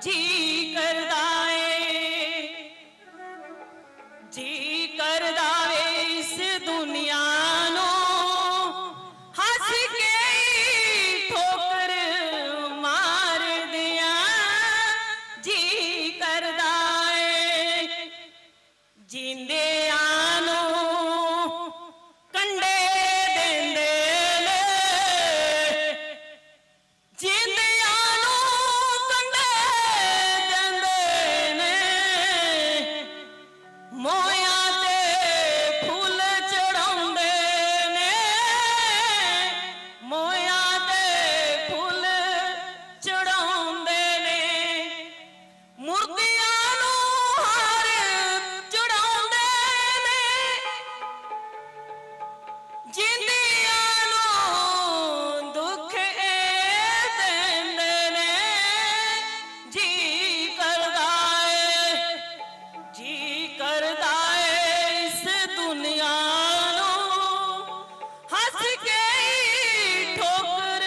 जी करदा जी करदा इस दुनिया नो हस के ठोकर मार दिया जी करदा जींदे आनो कंडे देंदे जींदे आनो कंडे देंदे ने मोया ते फूल चढ़ाउंदे ने मोया ते फूल चढ़ाउंदे ने मुर्दियां नू हार चढ़ाउंदे ने जिंदियां नू दुख देंदे ने जी करदा जी करदा इस दुनिया नो हस के ठोकर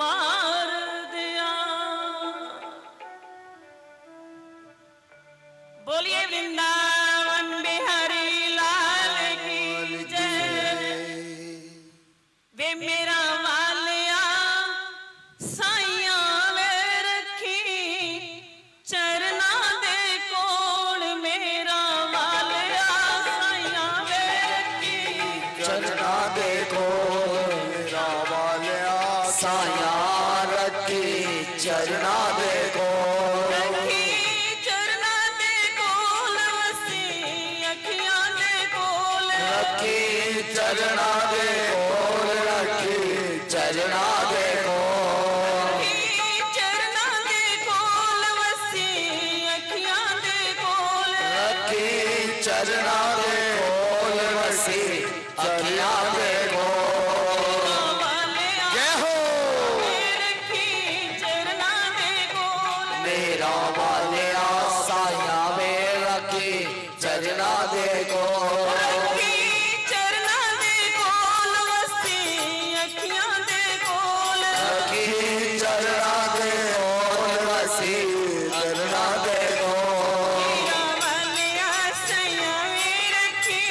मार दिया। बोलिए वृंदावन बिहारी लाल की जय। वे मेरा वालिया साइया वे रखी चरना दे कोल मेरा वालिया साइया वे रखी चरना देखो मेरा वालिया साया रखी चरना देखो रखी चरना दे कोल वसी अखियां दे कोल रखी चरना देखो रखी चरना देखो रखी चरना दे कोल वसी अखियां दे कोल रखी चरना देखो वसी अखियां देखो वालिया जय हो रखी चरना दे कोल मेरा वालिया साया में रखी चरना देखो रखी चरना दे कोल वसी अखियां दे कोल रखी चरना देखो वसी चरना देखो मेरा वालिया सैया वे रखी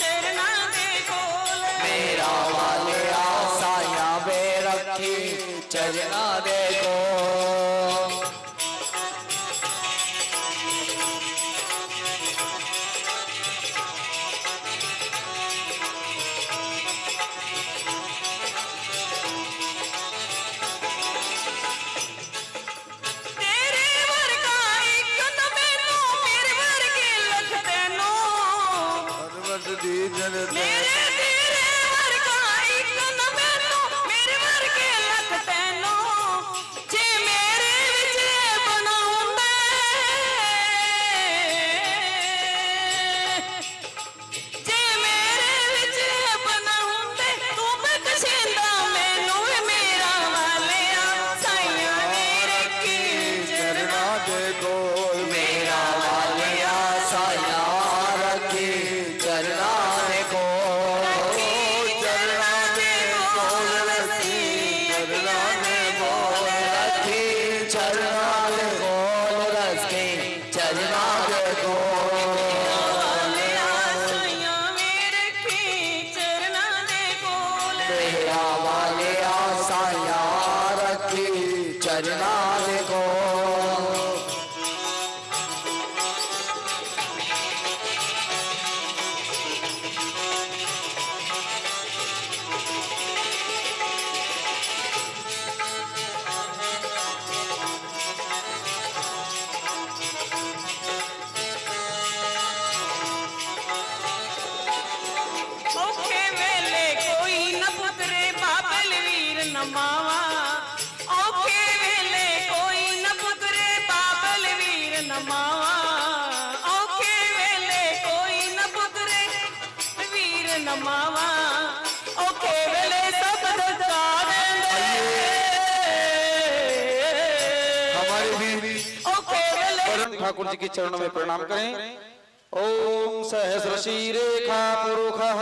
चरना दे कोल मेरा वालिया साया में रखी चरना देखो तेरे वर्गा एक न मैनू मेरे वर्गे लख तैनू मेरे तेरे वर्गा एक न मैनू मेरे वर्गे लख तैनू जे मेरे विच बनाउंदे जे मेरे विच बनाउंदे तू बख्शिंदा मैनू वे मेरा वालिया साइया मेरे की चरना देखो मेरा वालिया साया रखी चरना देखो चरना देखो रखी चरना देखो रखी चरना देखो रखी चरना देखो वालिया साइया मेरे की चरना दे कोल मेरा वालिया साया रखी चरना देखो औखे वेले कोई न पुतरे बाबल वीर न मावा औखे वेले कोई न पुतरे बाबल वीर न मावा औखे वेले कोई न पुतरे वीर न मावा औखे वेले सब दगा देंदे हमारे भी औखे वेले वरुण ठाकुर जी के चरणों में प्रणाम करें। ओम सहस्र शीरेखा पुरुषः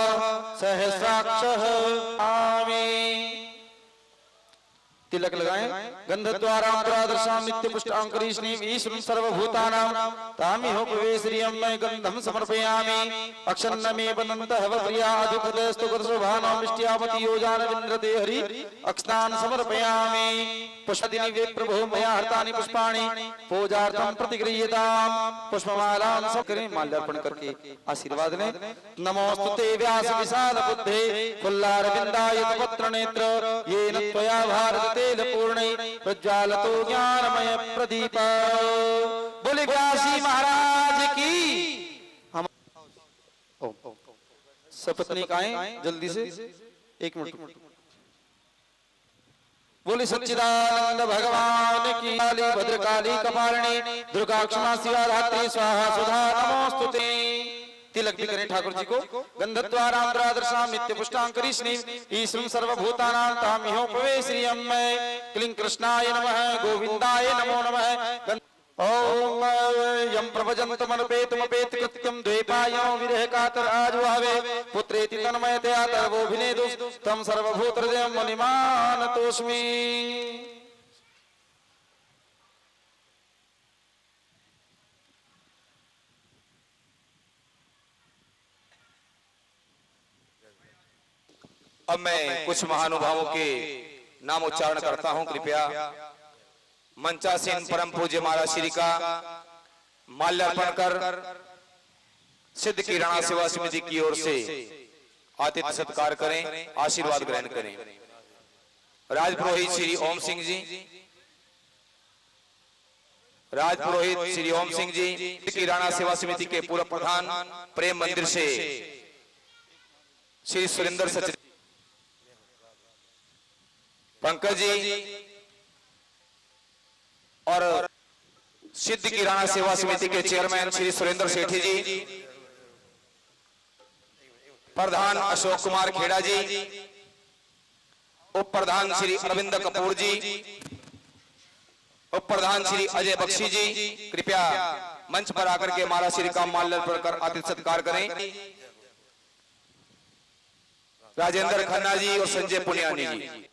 सहस्राक्षः आमि। तिलक लगाएं। गंधद्वारांतरादर्शाम नित्य पुष्टांकरीष्णीम ईश्वरं सर्वभूतानां तामिहोपवे श्रियं मैं गंधं समर्पयामि। अक्षन्नमे बंदन्तः प्रिया अधिपतस्तु कर्षभानां मिष्ट्यामति योजान विन्द्रते हरि अक्षतान् समर्पयामि। पुष्पदिनि वे प्रभो मया हर्तानि पुष्पाणि पूजार्थं प्रतिगृह्यताम्। पुष्पमालां सकरें माल्यार्पण करके आशीर्वाद लें। नमोस्तुते व्यास विशाल बुद्धे फुल्लारविन्दायत पत्र नेत्र येन त्वया भारत तेल पूर्णे प्रज्वालतो ज्ञानमय प्रदीप। बोले व्यासी महाराज की। हम सपत्नीक आए जल्दी से, एक मिनट। बोले सच्चिदानंद भगवान की। काली भद्रकाली कपालिनी दुर्गा क्षमा शिवा धात्री स्वाहा सुधा नमोस्तुते। तिलक भी करें ठाकुर जी को। गंधद्वारांतरादर्शाम नित्य पुष्टांकरीष्णीम ईश्वरं सर्वभूतानां तामिहोपवे श्रियं मैं क्लीं कृष्णाय नमः गोविंदाय नमो नमः। ओम यं प्रभजन्तमनुपेतमपेत कृत्यं द्वैपायनो विरह कातर आजुहावे पुत्रेति तन्मयतया तर्वोऽभिनेदु तं सर्वभूतहृदयं मुनिमानतोऽस्मि। अब मैं कुछ महानुभावों के नाम उच्चारण करता हूं। कृपया मंचासीन परम पूज्य महाराज श्री का माल्यार्पण कर सिद्ध की राणा सेवा समिति की ओर से आतिथ्य सत्कार करें, आशीर्वाद ग्रहण करें। राजपुरोहित श्री ओम सिंह जी, राजपुरोहित श्री ओम सिंह जी की राणा सेवा समिति के पूर्व प्रधान प्रेम मंदिर से श्री सुरेंद्र सचिव पंकज जी और सिद्ध की राणा सेवा समिति के चेयरमैन श्री सुरेंद्र सेठी जी, प्रधान अशोक कुमार खेड़ा जी, उप प्रधान श्री अरविंद कपूर जी, उप प्रधान श्री अजय बख्शी जी कृपया मंच पर आकर के महाराज श्री का माल्यार्पण कर आतिथ्य सत्कार करें। राजेंद्र खन्ना जी और संजय पुनियानी जी।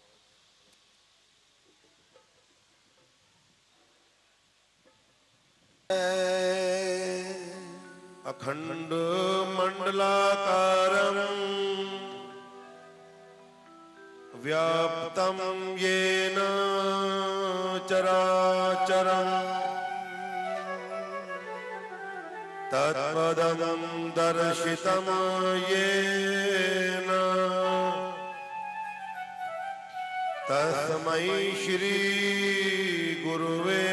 अखंड मंडलाकारं व्याप्तं येन चराचरं तत्पदं दर्शितं येन तस्मै श्री गुरुवे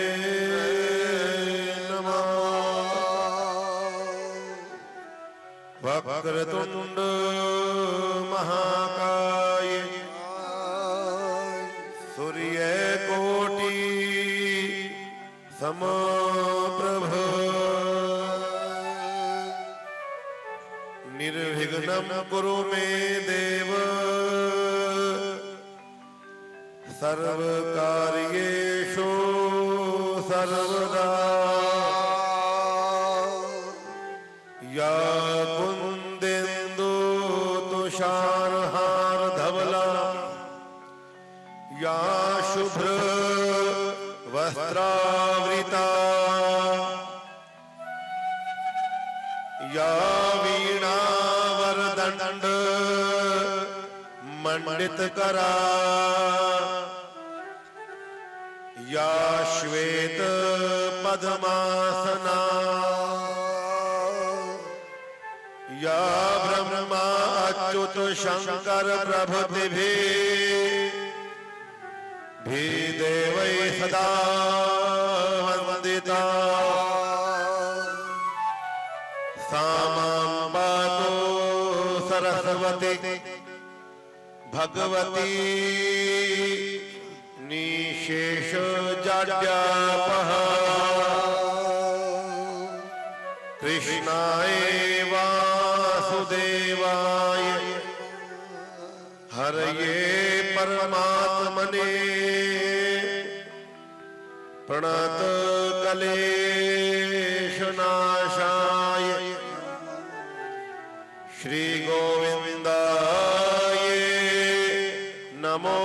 वक्रतुंड महाकाय सूर्यकोटि समप्रभ निर्विघ्नं कुरु मे देव सर्वकार्येषु सर्वदा। या कुंदेन्दु तुषारहार धवला या शुभ्र वस्त्रावृता या वीणावरदंड मंडितकरा या श्वेत पद्मासना या ब्रह्मा अच्युत शंकर प्रभृति भी देवै सदा वंदिता सामां पातु सरस्वती भगवती निशेष जाड्यापः कृष्णाय वासुदेवाय हरये परमात्मने प्रणत क्लेशनाशाय श्री गोविंदाय नमो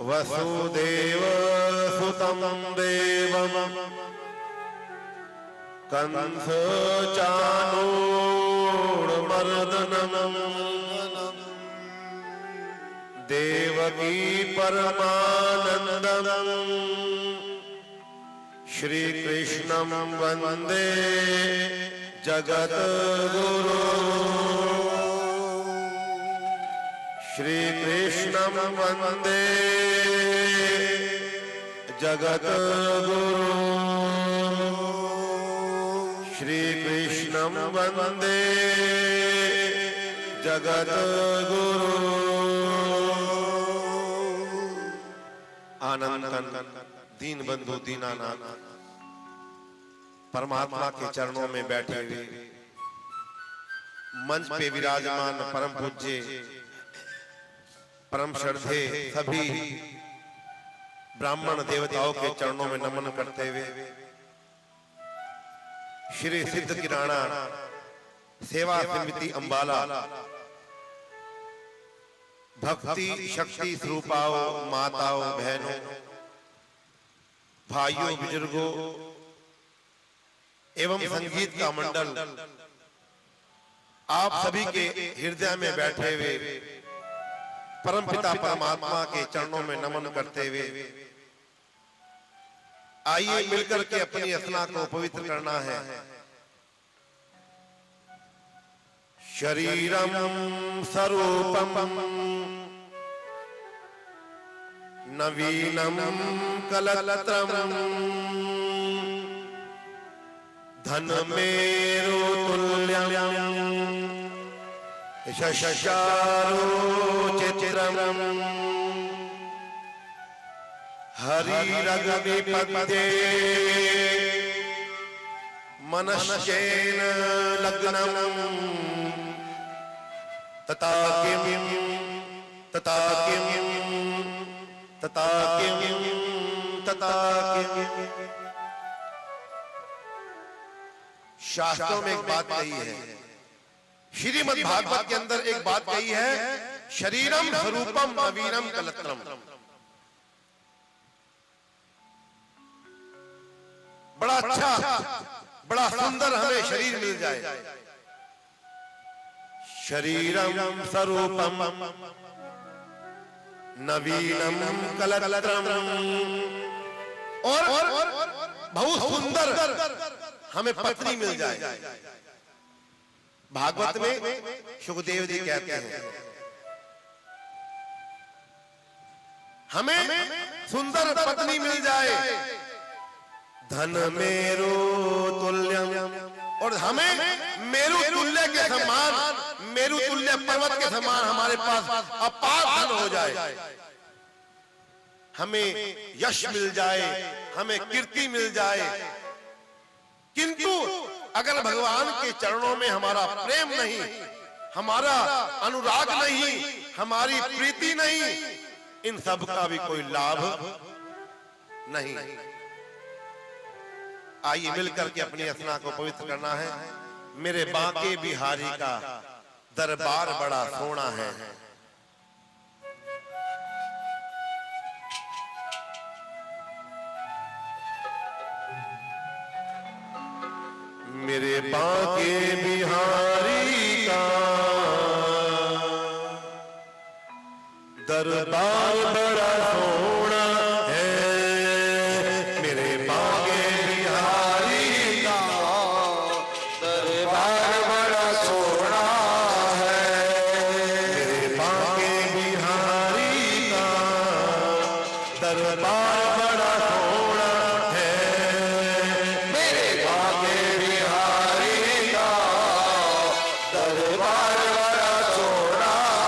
वसुदेव सुतं देवं कंस चाणूरमर्दनम् देवकी परमानंदम् श्री कृष्णं वंदे जगद्गुरु श्री कृष्णं वंदे जगद्गुरु श्री कृष्णं वंदे जगद्गुरु आनंदन दीन बंधु दीनानाथ परमात्मा के चरणों में बैठे हुए मंच पे विराजमान परम पूज्य परम श्रद्धे सभी ब्राह्मण देवताओं के चरणों में नमन करते हुए श्री सिद्ध किराना सेवा समिति अंबाला भक्ति शक्ति स्वरूपाओं माताओं बहनों भाइयों बुजुर्गों एवं संगीत का मंडल आप सभी के हृदय में बैठे हुए परमपिता परमात्मा के चरणों में नमन करते हुए आइए मिलकर के अपनी असना को पवित्र करना है। शरीरम स्वरूपम नवीनम कलत्रम धन मेरो तुल्यम शशारो चित्रम हरिरगविपद्ये मनश्चेन लग्नम तथा किम तथा किम तथा किम तथा किम। शास्त्रों में एक बात कही है, श्रीमद् भागवत के अंदर एक बात कही है, शरीरम स्वरूपम नवीनम कलत्रम। बड़ा अच्छा बड़ा सुंदर हमें शरीर मिल जाए। शरीरम स्वरूपम नवीनम कलत्रम, और बहुत सुंदर हमें पत्नी मिल जाए। भागवत में सुखदेव जी कहते हैं हमें सुंदर पत्नी मिल जाए, धन मेरो तुल्यम, और हमें मेरु तुल्य के समान, मेरु तुल्य पर्वत के समान हमारे पास अपार धन हो जाए, हमें यश मिल जाए, हमें कीर्ति मिल जाए। किंतु अगर भगवान के चरणों में हमारा प्रेम नहीं, हमारा अनुराग नहीं, हमारी प्रीति नहीं, इन सब का भी कोई लाभ नहीं। आइए मिलकर के अपनी असना को पवित्र करना है। मेरे बांके बिहारी का दरबार बड़ा सोना है। मेरे बांके बिहारी का दरबार बड़ा सोना है। मेरे बांके बिहारी का दरबार बड़ा सोना है। मेरे बांके बिहारी का दरबार बड़ा सोना है। मेरे बांके बिहारी का दरबार बड़ा सोना है।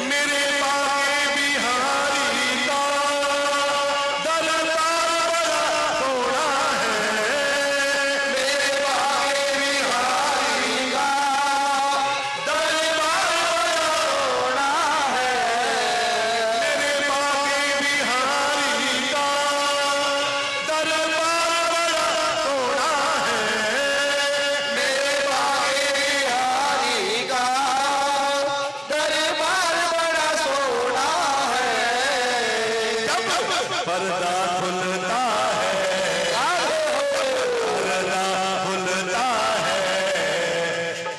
मेरे बांके बिहारी का दरबार बड़ा सोना है। मेरे बांके बिहारी का दरबार बड़ा सोना है। मेरे बांके बिहारी पर्दा खुलता है, पर्दा खुलता है,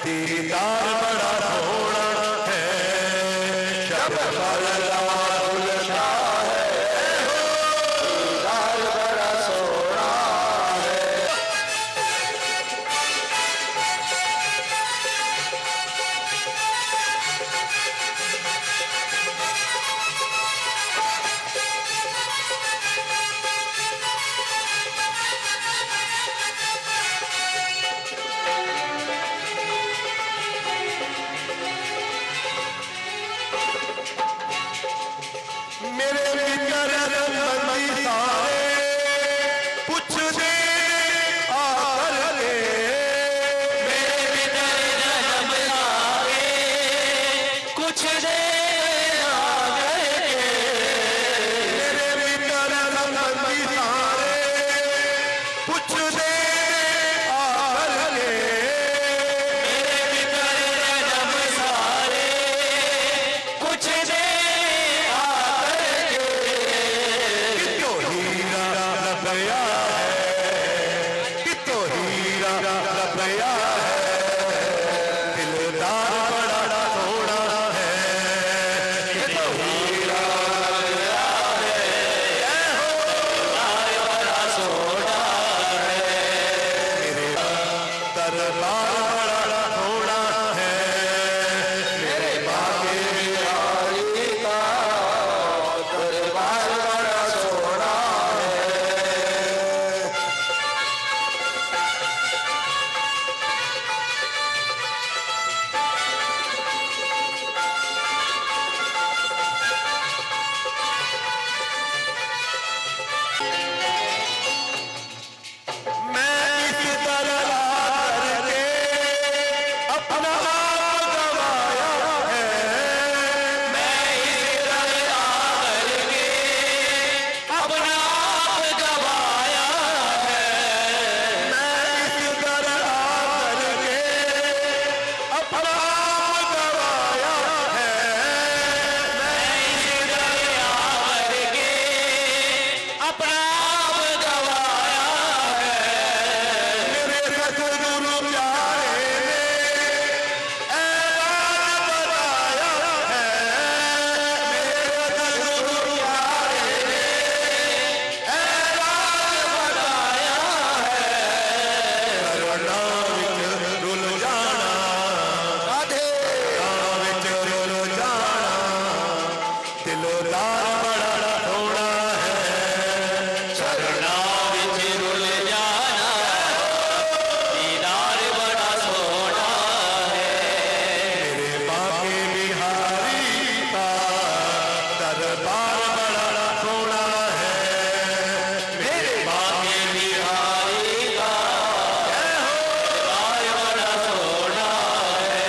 दीदार बड़ा थोड़ा है, जब पर्दा खुलता है, दीदार बड़ा सोना है। मेरे भीतर बंदी सारे पूछ दे आकर के, मेरे भीतर जन्म सारे कुछ दे आकर के, मेरे भीतर बंदी सारे पूछ दे आकर के, मेरे भीतर जन्म सारे कुछ दे कितो हीरा लभया है, कितो हीरा लभया है, दिलदार बड़ा थोड़ा है, कितो हीरा लभया है, दिलदार बड़ा सोना है, मेरे दरबार बड़ा थोड़ा है, मेरे बागे बिहारी का दरबार बड़ा सोना है। मैं इस दरबार करके अपना आप गवाया है, मैं इस दरबार करके अपना आप गवाया है, मैं इस दरबार करके अपना आप गवाया है, मैं इस दरबार करके अपना आप गवाया है, मेरे सतगुरु प्यारे ने ऐलान बताया है, मेरे सतगुरु प्यारे ने ऐलान बताया है, करुणा विच रुल जाना, राधे विच रुल जाना, दिलदार बड़ा थोड़ा है, शरणा विच रुल जाना, दीदार बड़ा सोना है, मेरे बागे बिहारी का दरबार बड़ा थोड़ा है, मेरे बागे बिहारी का दरबार बड़ा सोना है।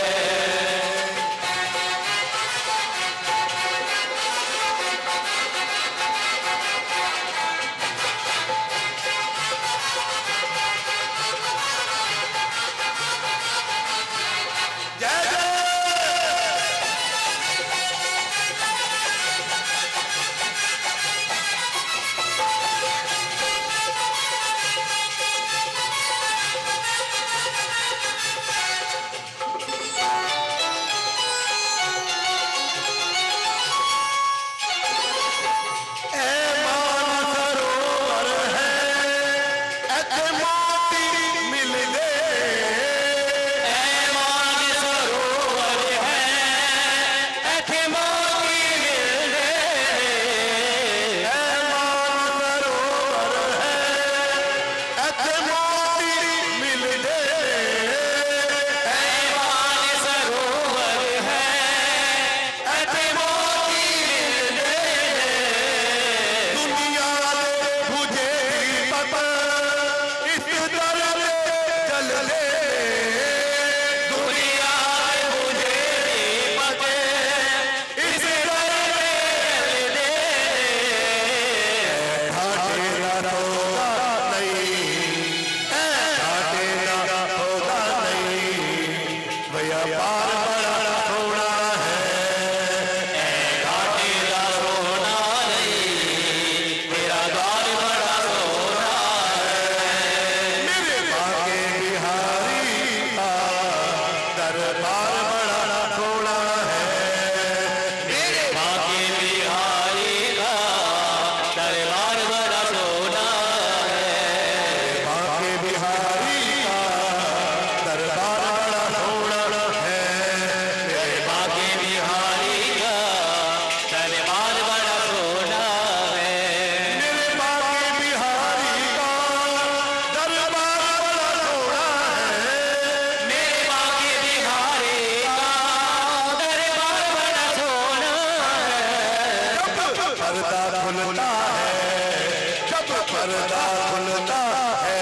खुलता है, जब पर्दा खुलता है,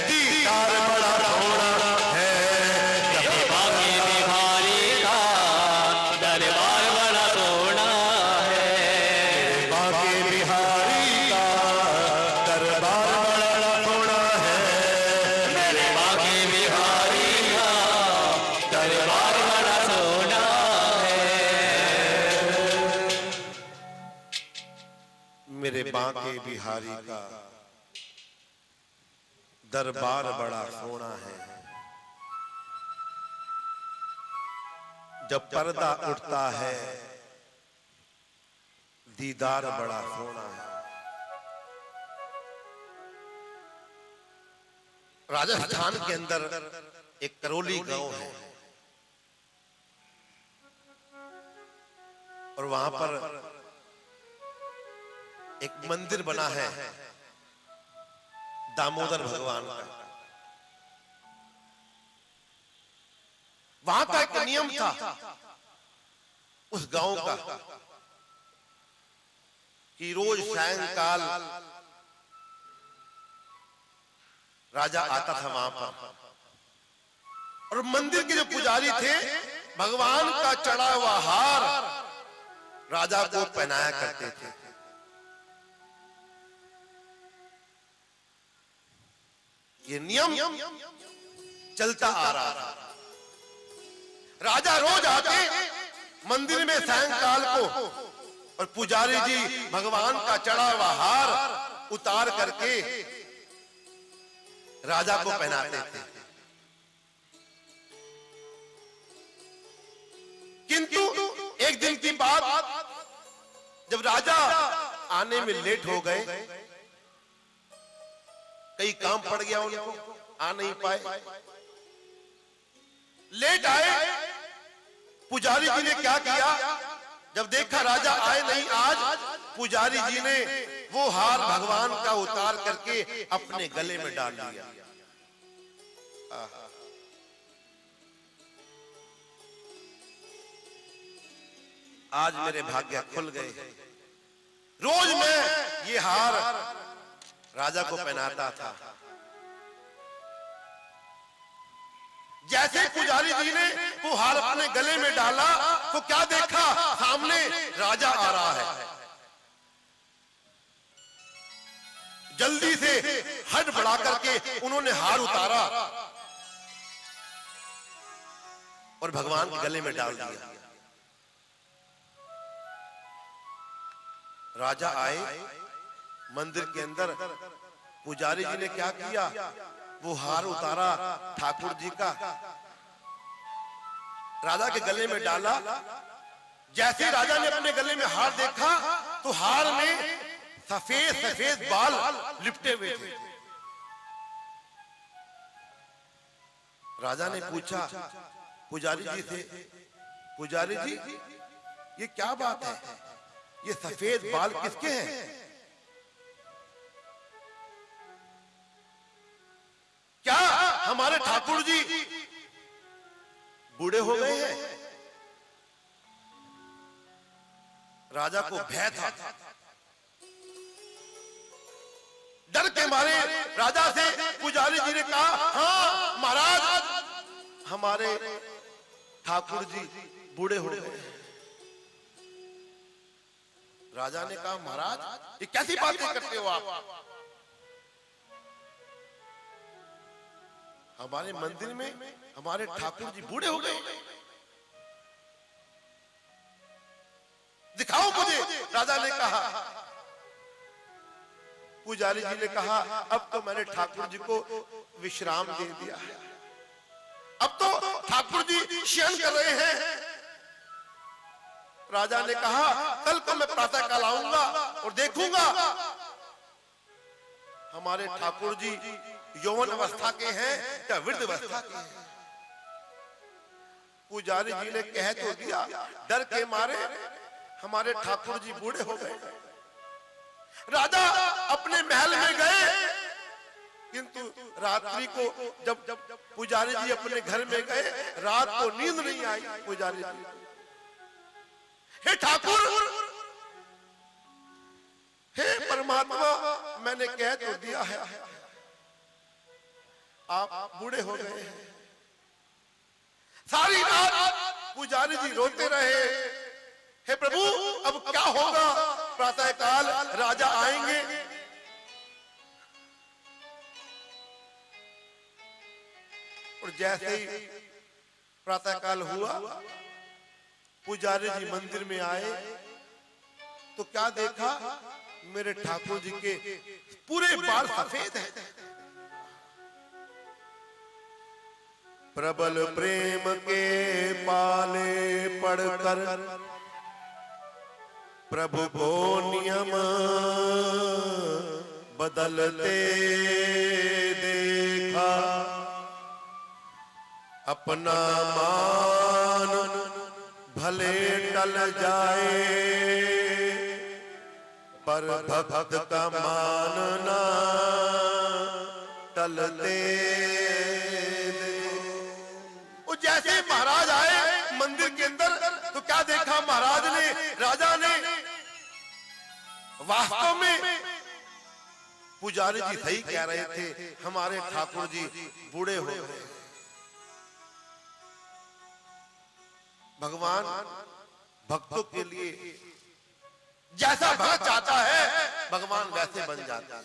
दीदार बड़ा होना है। जब बाकी बिहारी का दरबार बड़ा सोना है, बाकी बिहारी का दरबार बड़ा होना है। मेरे बाकी बिहारी का दरबार बड़ा सोना है। मेरे बांके बिहारी का दरबार बड़ा सोना है। जब पर्दा उठता है, दीदार बड़ा सोना है। राजस्थान के अंदर एक करौली गांव है और वहां पर एक मंदिर बना है दामोदर भगवान का। वहां का एक नियम था उस गांव का कि रोज सायंकाल राजा आता था वहां पर और मंदिर के जो पुजारी थे भगवान का चढ़ा हुआ हार राजा को पहनाया करते थे। ये नियम चलता आ रहा था। राजा रोज आते मंदिर में सायंकाल को और पुजारी जी भगवान का चढ़ा हुआ हार उतार करके राजा को पहनाते थे। किंतु एक दिन की बात, जब राजा आने में लेट हो गए, कई काम पड़ गया उनको, आ नहीं पाए, लेट आए। पुजारी जी ने क्या किया, जब देखा राजा आए नहीं आज, पुजारी जी ने वो हार भगवान का उतार करके अपने गले में डाल लिया। आज मेरे भाग्य खुल गए। रोज मैं ये हार राजा को पहनाता था। जैसे पुजारी जी ने वो हार अपने गले में डाला तो क्या देखा, सामने राजा आ रहा है। जल्दी से हट बढ़ा करके उन्होंने हार उतारा और भगवान के गले में डाल दिया। राजा आए मंदिर के अंदर, पुजारी जी ने क्या किया, वो हार उतारा ठाकुर जी का, राजा के गले में डाला। जैसे राजा ने अपने गले में हार देखा तो हार में सफेद सफेद बाल लिपटे हुए थे। राजा ने पूछा पुजारी जी से, पुजारी जी ये क्या बात है, ये सफेद बाल किसके हैं? क्या हमारे ठाकुर जी बूढ़े हो गए हैं? राजा को भय था। डर के मारे राजा से पुजारी जी ने कहा, हाँ महाराज, हमारे ठाकुर जी बूढ़े हो गए। राजा ने कहा, महाराज ये कैसी बातें करते हो आप? हमारे मंदिर में हमारे ठाकुर जी बूढ़े हो गए, दिखाओ मुझे। राजा ने कहा, पुजारी जी ने कहा, अब तो मैंने ठाकुर जी को विश्राम दे दिया, अब तो ठाकुर जी शयन कर रहे हैं। राजा ने कहा, कल को मैं प्रातः काल आऊंगा और देखूंगा हमारे ठाकुर जी यौवन अवस्था के हैं या वृद्ध अवस्था के हैं। पुजारी जी ने कह तो दिया, डर के मारे हमारे ठाकुर जी बूढ़े हो गए। राजा अपने महल में गए, किंतु रात्रि को जब पुजारी जी अपने घर में गए, रात को नींद नहीं आई। पुजारी जी, हे ठाकुर परमात्मा मैंने कह तो दिया है, आप बूढ़े हो गए हैं। सारी रात पुजारी जी रोते रहे, हे प्रभु अब क्या होगा, प्रातः काल राजा आएंगे। और जैसे ही प्रातः काल हुआ, पुजारी जी मंदिर में आए तो क्या देखा, मेरे ठाकुर जी के पूरे बाल सफेद हैं। प्रबल प्रेम के पाले पढ़कर प्रभु को नियम बदलते देखा, अपना मान भले टल जाए पर भक्त का मानना टलते। जैसे महाराज आए मंदिर के अंदर तो क्या देखा, महाराज ने, राजा ने, वास्तव में पुजारी जी सही कह रहे थे, हमारे ठाकुर जी बूढ़े हो गए। भगवान भक्तों के लिए जैसा भक्त चाहता है भगवान वैसे बन जाता है।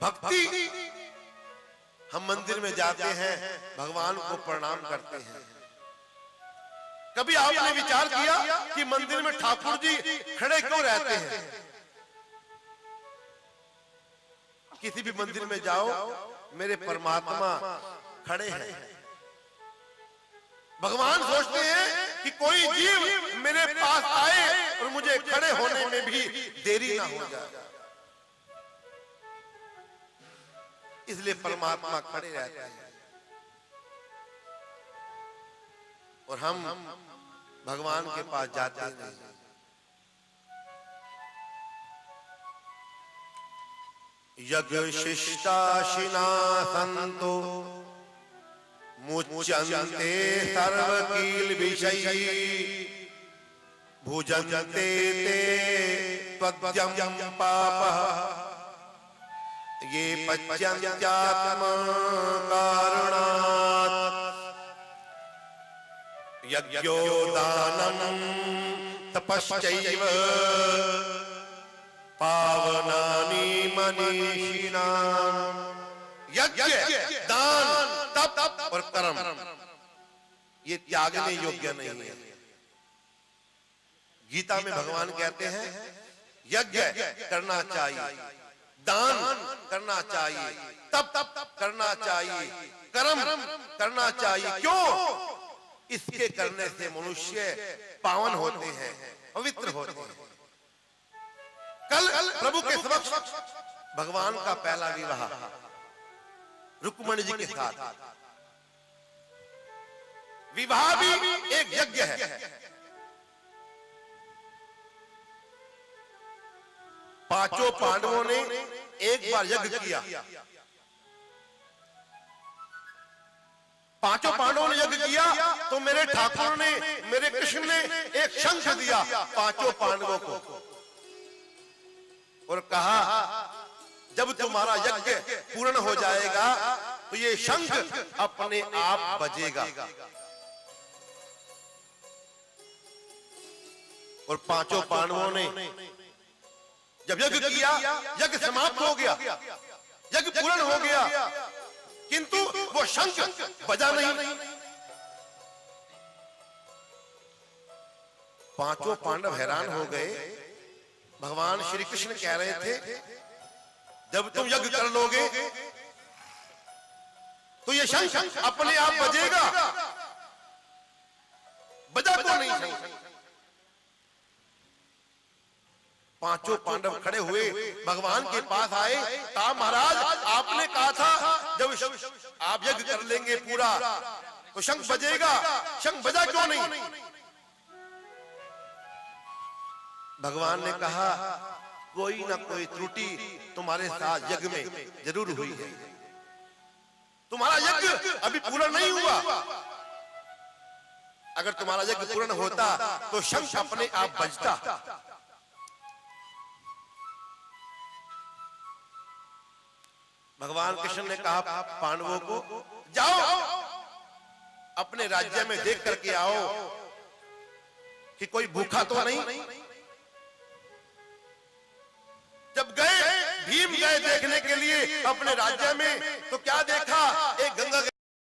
भक्ति, हम मंदिर में जाते हैं, भगवान को प्रणाम करते हैं। कभी आपने विचार किया कि मंदिर में ठाकुर जी खड़े क्यों रहते हैं? किसी भी मंदिर में जाओ, मेरे परमात्मा खड़े हैं। भगवान सोचते हैं कि कोई जीव मेरे पास आए और मुझे खड़े होने में भी देरी ना हो जाए, इसलिए परमात्मा खड़े रहते हैं। और हम भगवान के पास जाते नहीं। यज्ञ शिष्टाशिना संतो मुच्यन्ते सर्वकील विषयी भुजन्ते ते त्वद्यं पापः ये पच्यन्त्यात्म कारणात् यज्ञो दानं तपश्चैव पावनानि मनीषिणाम्। यज्ञ, दान, तप और कर्म ये त्यागने योग्य नहीं है। गीता में भगवान कहते हैं यज्ञ करना चाहिए, दान करना चाहिए, तप करना चाहिए, कर्म करना चाहिए। क्यों? इसके करने से मनुष्य पावन होते हैं, पवित्र होते हैं। कल प्रभु के समक्ष भगवान का पहला विवाह रुक्मणी जी के साथ। विवाह भी एक यज्ञ है। पांचों पांडवों ने एक बार यज्ञ किया। पांचों पांडवों ने यज्ञ किया तो मेरे ठाकुर ने, मेरे कृष्ण ने एक शंख दिया पांचों पांडवों को और कहा जब तुम्हारा यज्ञ पूर्ण हो जाएगा तो ये शंख अपने आप बजेगा। और पांचों पांडवों ने जब यज्ञ किया, यज्ञ समाप्त हो गया, यज्ञ पूर्ण हो गया, किंतु वो शंख बजा नहीं। पांचों पांडव हैरान हो गए। भगवान श्री कृष्ण कह रहे थे जब तुम यज्ञ कर लोगे तो ये शंख अपने आप बजेगा, बजा तो नहीं शंख। पांचों पांडव खड़े हुए भगवान के पास आए, कहा महाराज आपने कहा था जब आप यज्ञ कर लेंगे पूरा तो शंख बजेगा, शंख बजा क्यों नहीं? भगवान ने कहा कोई ना कोई त्रुटि तुम्हारे साथ यज्ञ में जरूर हुई है। तुम्हारा यज्ञ अभी पूरा नहीं हुआ, अगर तुम्हारा यज्ञ पूर्ण होता तो शंख अपने आप बजता। भगवान कृष्ण ने कहा पांडवों को, जाओ अपने राज्य में देख करके आओ कि कोई भूखा तो नहीं। जब गए, भीम गए देखने के लिए अपने राज्य में, तो क्या देखा, एक गंगा